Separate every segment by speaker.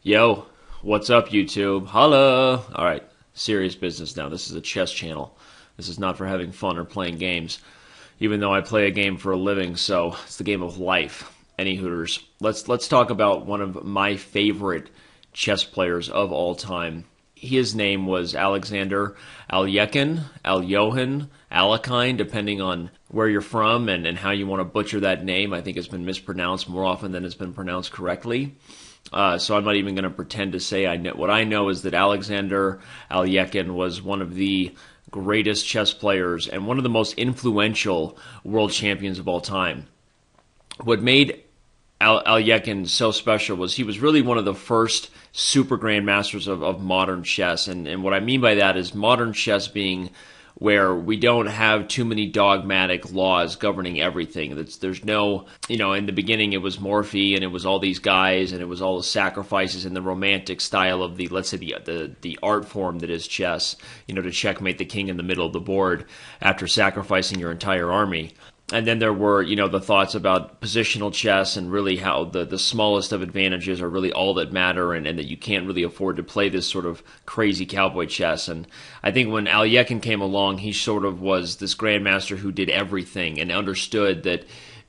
Speaker 1: Yo, what's up, YouTube? Holla! Alright, serious business now. This is a chess channel. This is not for having fun or playing games, even though I play a game for a living, so it's the game of life. Any hooters. Let's talk about one of my favorite chess players of all time. His name was Alexander Alekhine, Alekhine, depending on where you're from and how you want to butcher that name. I think it's been mispronounced more often than it's been pronounced correctly. So I'm not even going to pretend to say I know. What I know is that Alexander Alekhine was one of the greatest chess players and one of the most influential world champions of all time. What made Alekhine so special was he was really one of the first super grandmasters of modern chess. And what I mean by that is modern chess being where we don't have too many dogmatic laws governing everything. There's no, in the beginning it was Morphy and it was all these guys and it was all the sacrifices in the romantic style of let's say the art form that is chess, to checkmate the king in the middle of the board after sacrificing your entire army. And then there were, the thoughts about positional chess and really how the smallest of advantages are really all that matter and that you can't really afford to play this sort of crazy cowboy chess. And I think when Alekhine came along, he sort of was this grandmaster who did everything and understood that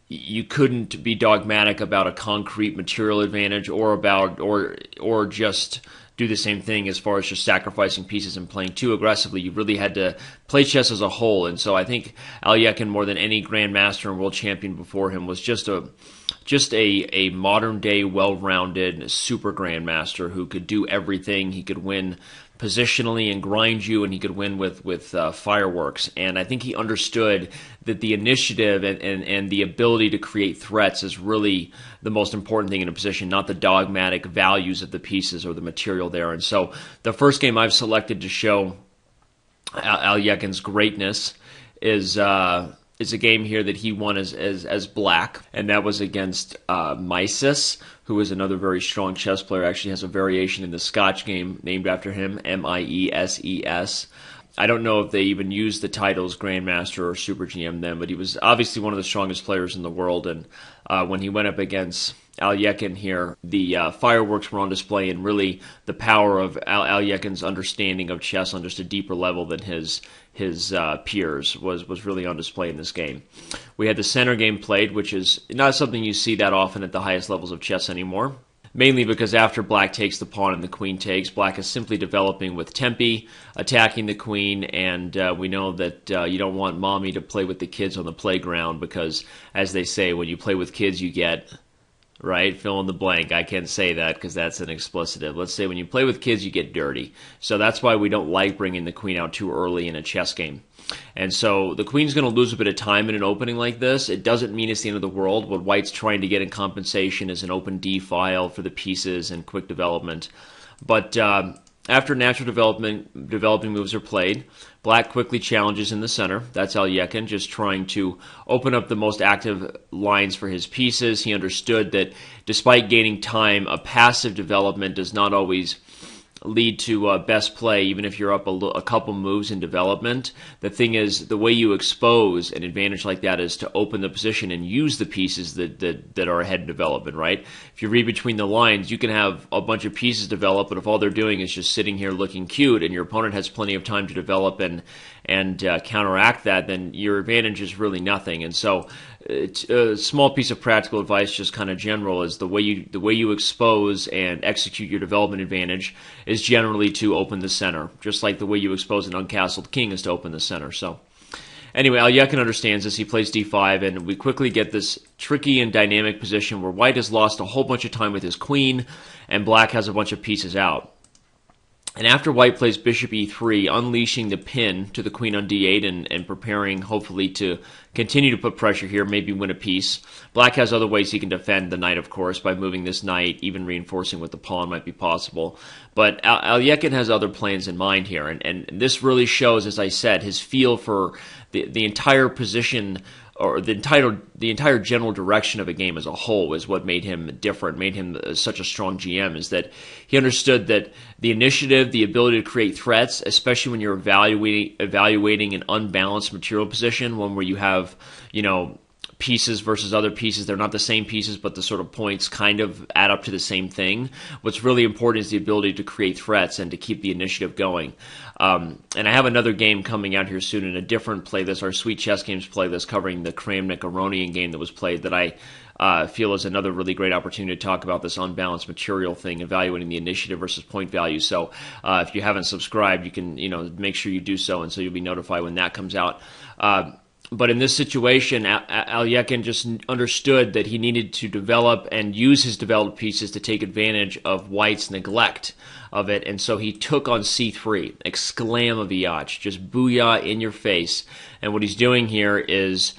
Speaker 1: you couldn't be dogmatic about a concrete material advantage or just do the same thing as far as just sacrificing pieces and playing too aggressively. You really had to play chess as a whole. And so I think Alekhine, more than any grandmaster and world champion before him, was just a modern day, well-rounded super grandmaster who could do everything. He could win positionally and grind you, and he could win with fireworks. And I think he understood that the initiative and the ability to create threats is really the most important thing in a position, not the dogmatic values of the pieces or the material there. And so the first game I've selected to show Alekhine's greatness is a game here that he won as black, and that was against Mises, who is another very strong chess player. Actually has a variation in the Scotch game named after him, Mises. I don't know if they even used the titles Grandmaster or Super GM then, but he was obviously one of the strongest players in the world. And when he went up against Alekhine here, the fireworks were on display, and really the power of Alekhine's understanding of chess on just a deeper level than his peers was really on display in this game. We had the center game played, which is not something you see that often at the highest levels of chess anymore. Mainly because after black takes the pawn and the queen takes, black is simply developing with tempi, attacking the queen, and we know that you don't want mommy to play with the kids on the playground because, as they say, when you play with kids you get, right? Fill in the blank. I can't say that because that's an explicitive. Let's say when you play with kids you get dirty. So that's why we don't like bringing the queen out too early in a chess game. And so the queen's going to lose a bit of time in an opening like this. It doesn't mean it's the end of the world. What white's trying to get in compensation is an open D file for the pieces and quick development. But after natural developing moves are played, black quickly challenges in the center. That's Alekhine, just trying to open up the most active lines for his pieces. He understood that despite gaining time, a passive development does not always lead to best play, even if you're up a couple moves in development. The thing is, the way you expose an advantage like that is to open the position and use the pieces that are ahead in development, right? If you read between the lines, you can have a bunch of pieces develop, but if all they're doing is just sitting here looking cute and your opponent has plenty of time to develop and counteract that, then your advantage is really nothing. And so a small piece of practical advice, just kind of general, is the way you expose and execute your development advantage is generally to open the center, just like the way you expose an uncastled king is to open the center. So anyway, Alekhine understands this. He plays d5, and we quickly get this tricky and dynamic position where white has lost a whole bunch of time with his queen and black has a bunch of pieces out. And after white plays bishop e3, unleashing the pin to the queen on d8 and preparing, hopefully, to continue to put pressure here, maybe win a piece. Black has other ways he can defend the knight, of course, by moving this knight, even reinforcing with the pawn might be possible. But Alekhine has other plans in mind here, and this really shows, as I said, his feel for the entire position, or the entire general direction of a game as a whole is what made him different, made him such a strong GM, is that he understood that the initiative, the ability to create threats, especially when you're evaluating an unbalanced material position, one where you have, pieces versus other pieces. They're not the same pieces, but the sort of points kind of add up to the same thing. What's really important is the ability to create threats and to keep the initiative going. And I have another game coming out here soon in a different playlist, our Sweet Chess Games playlist, covering the Kramnik-Aronian game that was played, that I feel is another really great opportunity to talk about this unbalanced material thing, evaluating the initiative versus point value. So if you haven't subscribed, you can make sure you do so, and so you'll be notified when that comes out. But in this situation, Alekhine just understood that he needed to develop and use his developed pieces to take advantage of White's neglect of it, and so he took on c3, exclamaviach, just booyah in your face. And what he's doing here is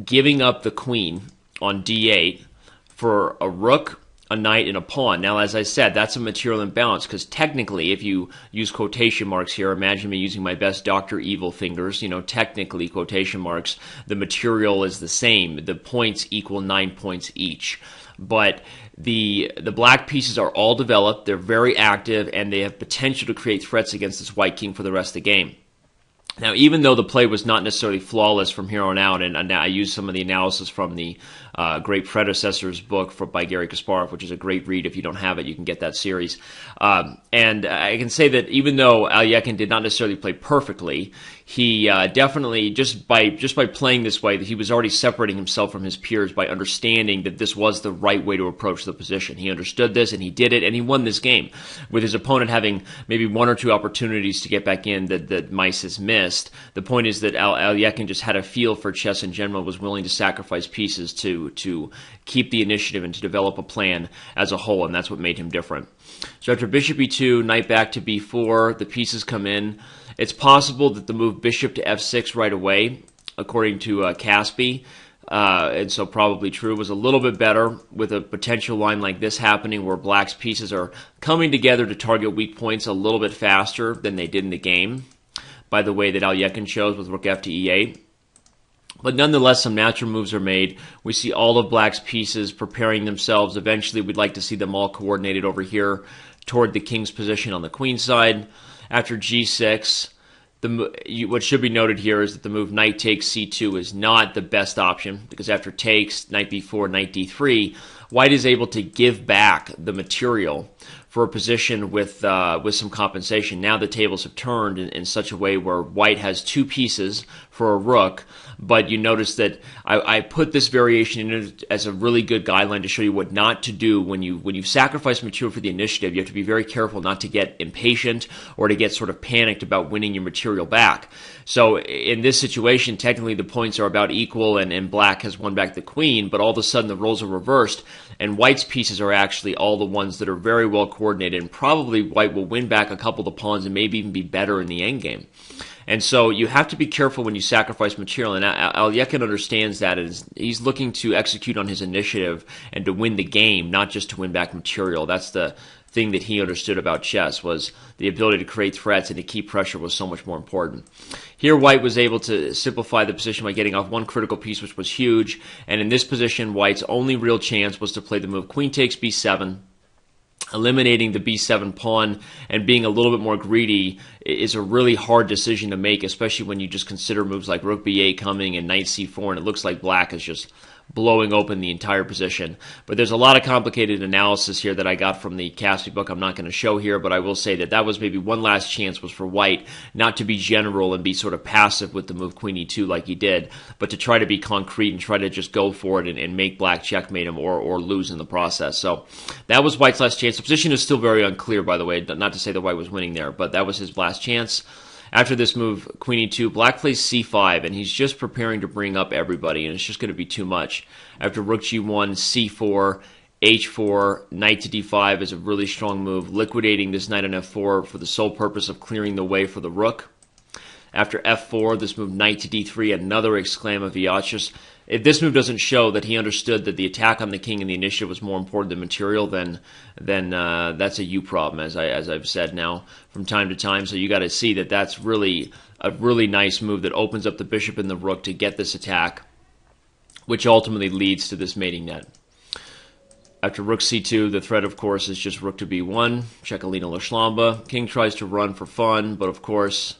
Speaker 1: giving up the queen on d8 for a rook, a knight, and a pawn. Now, as I said, that's a material imbalance, because technically, if you use quotation marks here, imagine me using my best Dr. Evil fingers, technically, quotation marks, the material is the same. The points equal 9 points each. But the black pieces are all developed, they're very active, and they have potential to create threats against this white king for the rest of the game. Now, even though the play was not necessarily flawless from here on out, and I used some of the analysis from the Great Predecessors book by Garry Kasparov, which is a great read. If you don't have it, you can get that series. And I can say that even though Alekhine did not necessarily play perfectly, he definitely, just by playing this way, that he was already separating himself from his peers by understanding that this was the right way to approach the position. He understood this, and he did it, and he won this game, with his opponent having maybe one or two opportunities to get back in that Mice has missed. The point is that Alekhine just had a feel for chess in general, was willing to sacrifice pieces to keep the initiative and to develop a plan as a whole, and that's what made him different. So after bishop e2, knight back to b4, the pieces come in. It's possible that the move bishop to f6 right away, according to Caspi, and so probably true, was a little bit better, with a potential line like this happening where black's pieces are coming together to target weak points a little bit faster than they did in the game, by the way that Alekhine chose with rook f to e8. But nonetheless, some natural moves are made. We see all of black's pieces preparing themselves. Eventually, we'd like to see them all coordinated over here toward the king's position on the queen side. After g6, what should be noted here is that the move knight takes c2 is not the best option, because after takes, knight b4, knight d3, white is able to give back the material for a position with some compensation. Now the tables have turned in such a way where white has two pieces for a rook, but you notice that I put this variation in as a really good guideline to show you what not to do when you sacrifice material for the initiative. You have to be very careful not to get impatient or to get sort of panicked about winning your material back. So in this situation, technically the points are about equal, and black has won back the queen, but all of a sudden the roles are reversed, and white's pieces are actually all the ones that are very well coordinated, and probably white will win back a couple of the pawns and maybe even be better in the endgame. And so you have to be careful when you sacrifice material, and Alekhine understands that, and he's looking to execute on his initiative and to win the game, not just to win back material. That's the thing that he understood about chess, was the ability to create threats and to keep pressure was so much more important. Here white was able to simplify the position by getting off one critical piece, which was huge, and in this position white's only real chance was to play the move queen takes b7, eliminating the b7 pawn, and being a little bit more greedy is a really hard decision to make, especially when you just consider moves like rook b8 coming and knight c4, and it looks like black is just blowing open the entire position. But there's a lot of complicated analysis here that I got from the Caspi book I'm not going to show here, but I will say that was maybe one last chance, was for white not to be general and be sort of passive with the move queen e2 like he did, but to try to be concrete and try to just go for it and make black checkmate him or lose in the process. So that was white's last chance. The position is still very unclear, by the way, not to say that white was winning there, but that was his last chance. After this move, queen e2, black plays c5, and he's just preparing to bring up everybody, and it's just going to be too much. After rook g1, c4, h4, knight to d5 is a really strong move, liquidating this knight on f4 for the sole purpose of clearing the way for the rook. After f4, this move knight to d3, another exclamaviach. If this move doesn't show that he understood that the attack on the king and the initiative was more important than material, then that's a you problem, as I've said now from time to time. So you got to see that that's really a really nice move that opens up the bishop and the rook to get this attack, which ultimately leads to this mating net. After rook c2, the threat, of course, is just rook to b1, Czekolina Lashlamba. King tries to run for fun, but of course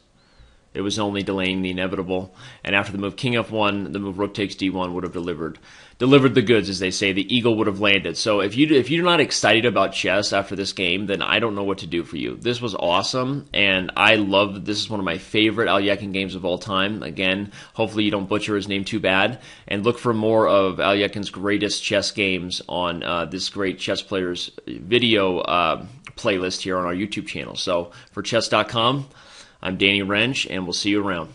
Speaker 1: It was only delaying the inevitable. And after the move king f1, the move rook takes d1 would have delivered the goods, as they say. The eagle would have landed. So if you're not excited about chess after this game, then I don't know what to do for you. This was awesome, and I love. This is one of my favorite Alekhine games of all time. Again, hopefully you don't butcher his name too bad. And look for more of Alekhine's greatest chess games on this great chess players video playlist here on our YouTube channel. So for Chess.com, I'm Danny Rensch, and we'll see you around.